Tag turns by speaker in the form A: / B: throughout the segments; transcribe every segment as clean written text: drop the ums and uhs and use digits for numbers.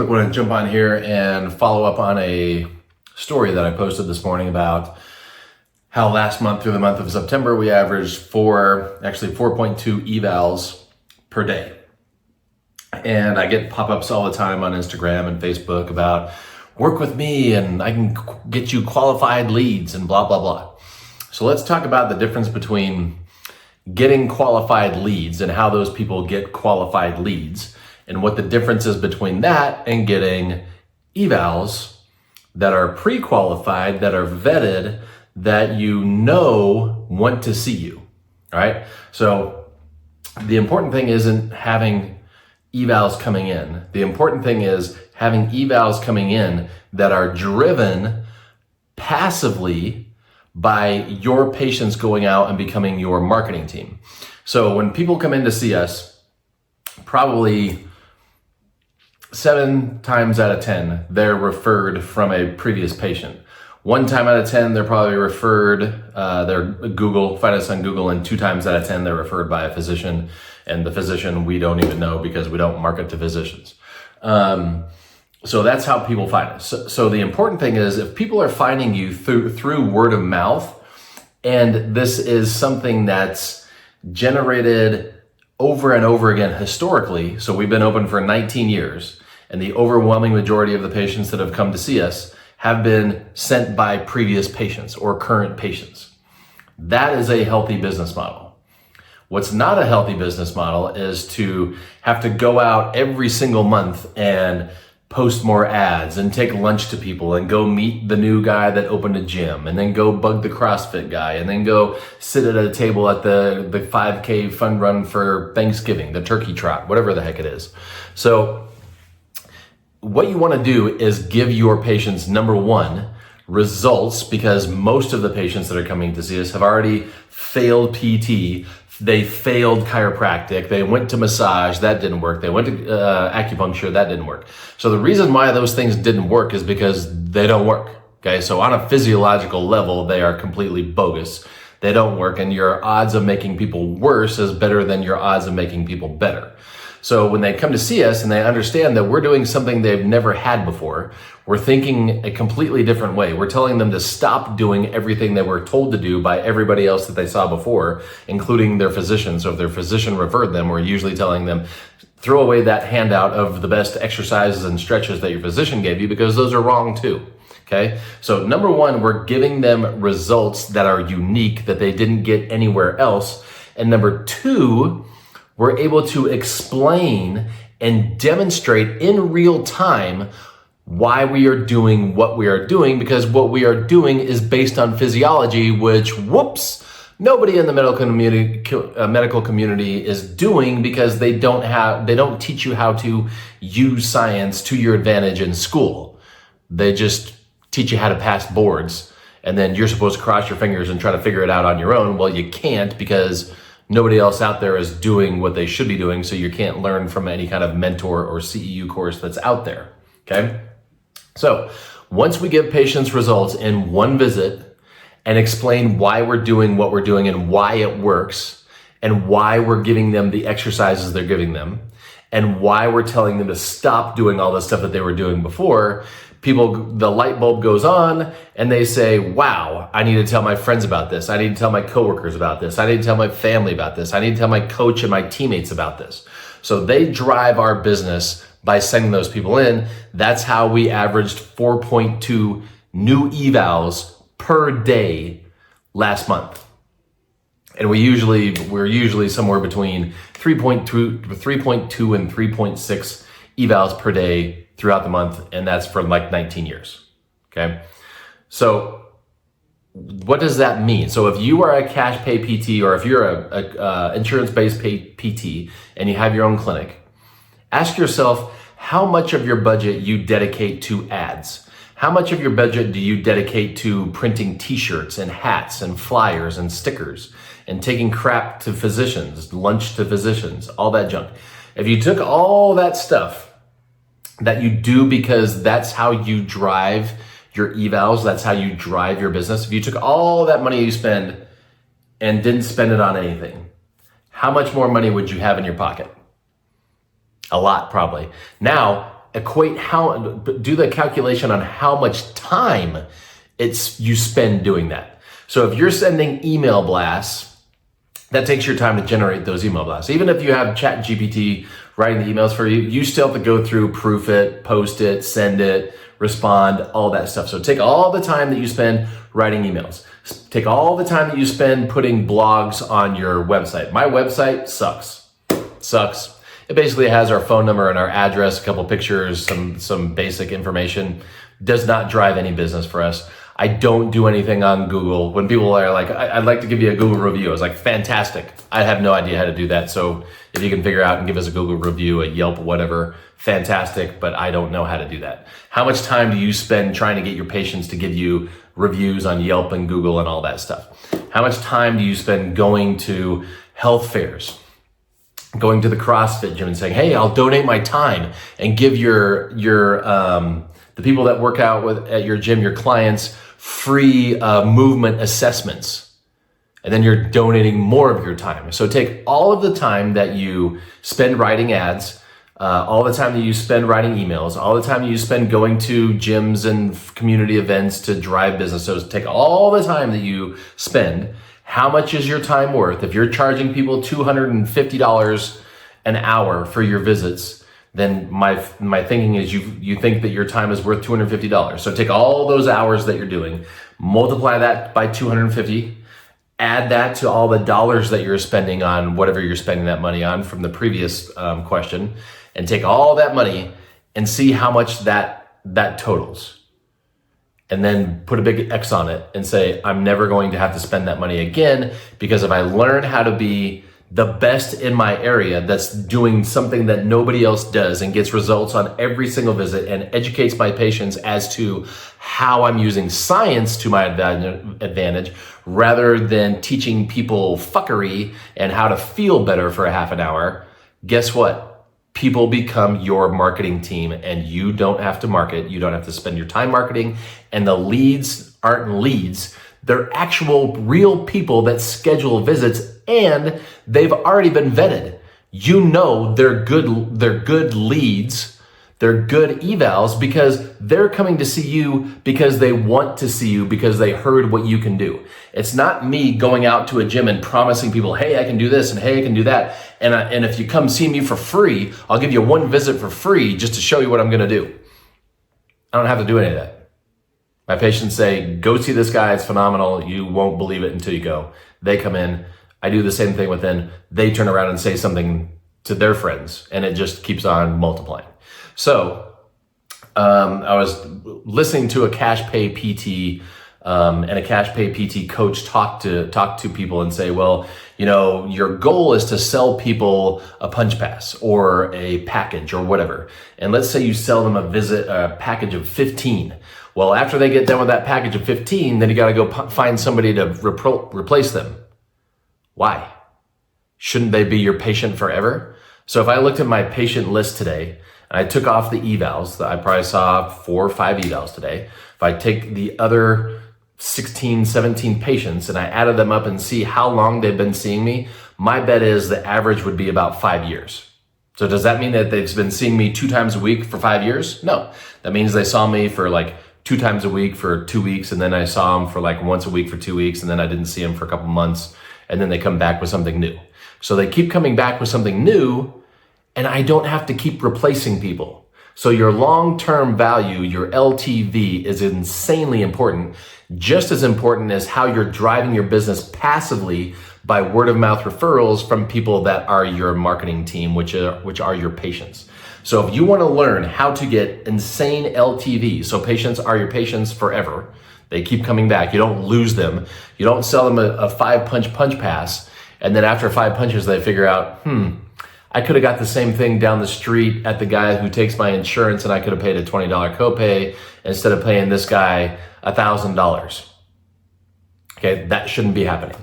A: want to jump on here and follow up on a story that I posted this morning about how last month through the month of September, we averaged 4.2 evals per day. And I get pop-ups all the time on Instagram and Facebook about work with me and I can get you qualified leads and blah, blah, blah. So let's talk about the difference between getting qualified leads and how those people get qualified leads and what the difference is between that and getting evals that are pre-qualified, that are vetted, that you know want to see you, all right? So the important thing isn't having evals coming in. The important thing is having evals coming in that are driven passively by your patients going out and becoming your marketing team. So when people come in to see us, probably 7 times out of 10, they're referred from a previous patient. 1 time out of 10, they're probably referred, they're find us on Google, and 2 times out of 10, they're referred by a physician, and the physician we don't even know because we don't market to physicians. So that's how people find us. So the important thing is if people are finding you through word of mouth, and this is something that's generated over and over again historically, so we've been open for 19 years, and the overwhelming majority of the patients that have come to see us have been sent by previous patients or current patients. That is a healthy business model. What's not a healthy business model is to have to go out every single month and post more ads and take lunch to people and go meet the new guy that opened a gym and then go bug the CrossFit guy and then go sit at a table at the 5K fun run for Thanksgiving, the turkey trot, whatever the heck it is. So what you want to do is give your patients, number one, results, because most of the patients that are coming to see us have already failed PT, they failed chiropractic, they went to massage, that didn't work, they went to acupuncture, that didn't work. So the reason why those things didn't work is because they don't work, okay? So on a physiological level, they are completely bogus. They don't work, and your odds of making people worse is better than your odds of making people better. So when they come to see us and they understand that we're doing something they've never had before, we're thinking a completely different way. We're telling them to stop doing everything they were told to do by everybody else that they saw before, including their physician. So if their physician referred them, we're usually telling them, throw away that handout of the best exercises and stretches that your physician gave you because those are wrong too. Okay, so number one, we're giving them results that are unique that they didn't get anywhere else. And number two, we're able to explain and demonstrate in real time why we are doing what we are doing, because what we are doing is based on physiology, which, whoops, nobody in the medical community is doing, because they don't teach you how to use science to your advantage in school. They just teach you how to pass boards, and then you're supposed to cross your fingers and try to figure it out on your own. Well, you can't, because nobody else out there is doing what they should be doing, so you can't learn from any kind of mentor or CEU course that's out there, okay? So once we give patients results in one visit and explain why we're doing what we're doing and why it works and why we're giving them the exercises they're giving them and why we're telling them to stop doing all the stuff that they were doing before, the light bulb goes on and they say, wow, I need to tell my friends about this. I need to tell my coworkers about this. I need to tell my family about this. I need to tell my coach and my teammates about this. So they drive our business by sending those people in. That's how we averaged 4.2 new evals per day last month. And we're usually somewhere between 3.2 and 3.6 evals per day throughout the month, and that's for like 19 years, okay? So what does that mean? So if you are a cash pay PT, or if you're a insurance-based PT and you have your own clinic, ask yourself how much of your budget you dedicate to ads. How much of your budget do you dedicate to printing t-shirts and hats and flyers and stickers and taking crap to physicians, lunch to physicians, all that junk? If you took all that stuff that you do because that's how you drive your evals, that's how you drive your business, if you took all that money you spend and didn't spend it on anything, how much more money would you have in your pocket? A lot, probably. Now, do the calculation on how much time you spend doing that. So if you're sending email blasts, that takes your time to generate those email blasts. Even if you have ChatGPT writing the emails for you, you still have to go through, proof it, post it, send it, respond, all that stuff. So take all the time that you spend writing emails. Take all the time that you spend putting blogs on your website. My website sucks. It basically has our phone number and our address, a couple pictures, some basic information. Does not drive any business for us. I don't do anything on Google. When people are like, I'd like to give you a Google review, I was like, fantastic. I have no idea how to do that. So if you can figure out and give us a Google review, a Yelp, whatever, fantastic, but I don't know how to do that. How much time do you spend trying to get your patients to give you reviews on Yelp and Google and all that stuff? How much time do you spend going to health fairs, going to the CrossFit gym and saying, hey, I'll donate my time and give the people that work out at your gym, your clients, free movement assessments, and then you're donating more of your time. So take all of the time that you spend writing ads, all the time that you spend writing emails, all the time that you spend going to gyms and community events to drive business. So take all the time that you spend. How much is your time worth? If you're charging people $250 an hour for your visits, then my thinking is you think that your time is worth $250. So take all those hours that you're doing, multiply that by 250, add that to all the dollars that you're spending on whatever you're spending that money on from the previous question, and take all that money and see how much that totals. And then put a big X on it and say, I'm never going to have to spend that money again, because if I learn how to be the best in my area that's doing something that nobody else does and gets results on every single visit and educates my patients as to how I'm using science to my advantage rather than teaching people fuckery and how to feel better for a half an hour, guess what? People become your marketing team, and you don't have to market. You don't have to spend your time marketing, and the leads aren't leads. They're actual real people that schedule visits, and they've already been vetted. You know they're good leads, they're good evals, because they're coming to see you because they want to see you, because they heard what you can do. It's not me going out to a gym and promising people, hey, I can do this and hey, I can do that. And if you come see me for free, I'll give you one visit for free just to show you what I'm gonna do. I don't have to do any of that. My patients say, go see this guy, it's phenomenal. You won't believe it until you go. They come in, I do the same thing with them. They turn around and say something to their friends, and it just keeps on multiplying. So I was listening to a cash pay PT and a cash pay PT coach talk to people and say, well, you know, your goal is to sell people a punch pass or a package or whatever. And let's say you sell them a package of 15. Well, after they get done with that package of 15, then you got to go find somebody to replace them. Why? Shouldn't they be your patient forever? So if I looked at my patient list today and I took off the evals, I probably saw 4 or 5 evals today. If I take the other 16, 17 patients and I added them up and see how long they've been seeing me, my bet is the average would be about 5 years. So does that mean that they've been seeing me 2 times a week for 5 years? No. That means they saw me for like 2 times a week for 2 weeks, and then I saw them for like once a week for 2 weeks, and then I didn't see them for a couple months, and then they come back with something new. So they keep coming back with something new, and I don't have to keep replacing people. So your long-term value, your LTV, is insanely important, just as important as how you're driving your business passively by word-of-mouth referrals from people that are your marketing team, which are your patients. So if you want to learn how to get insane LTV, so patients are your patients forever, they keep coming back, you don't lose them, you don't sell them a 5-punch punch pass, and then after 5 punches they figure out, I could have got the same thing down the street at the guy who takes my insurance, and I could have paid a $20 copay instead of paying this guy $1,000. Okay, that shouldn't be happening.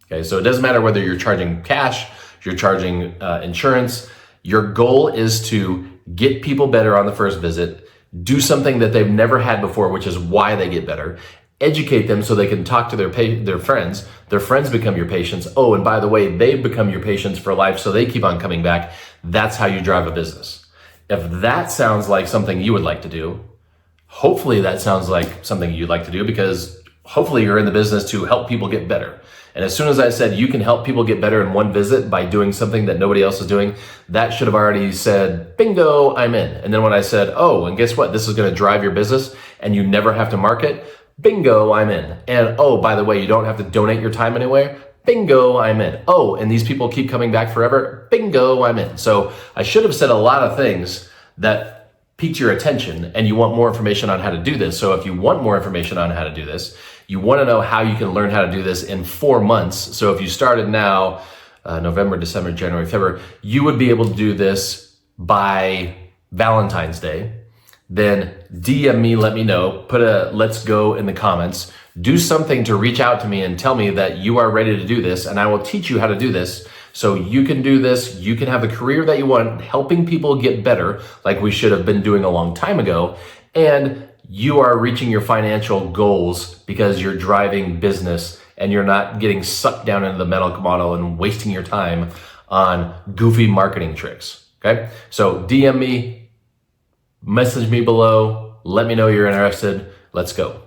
A: Okay, so it doesn't matter whether you're charging cash, you're charging insurance. Your goal is to get people better on the first visit, do something that they've never had before, which is why they get better, educate them so they can talk to their friends become your patients. Oh, and by the way, they become your patients for life, so they keep on coming back. That's how you drive a business. If that sounds like something you would like to do, hopefully that sounds like something you'd like to do, because hopefully you're in the business to help people get better. And as soon as I said you can help people get better in one visit by doing something that nobody else is doing, that should have already said, bingo, I'm in. And then when I said, oh, and guess what? This is going to drive your business and you never have to market, bingo, I'm in. And oh, by the way, you don't have to donate your time anywhere, bingo, I'm in. Oh, and these people keep coming back forever, bingo, I'm in. So I should have said a lot of things that piqued your attention, and you want more information on how to do this. So if you want more information on how to do this, you want to know how you can learn how to do this in 4 months. So if you started now, November, December, January, February, you would be able to do this by Valentine's Day. Then DM me, let me know, put a let's go in the comments, do something to reach out to me and tell me that you are ready to do this, and I will teach you how to do this. So you can do this, you can have the career that you want, helping people get better, like we should have been doing a long time ago, and you are reaching your financial goals because you're driving business and you're not getting sucked down into the mental model and wasting your time on goofy marketing tricks, okay? So DM me, message me below, let me know you're interested, let's go.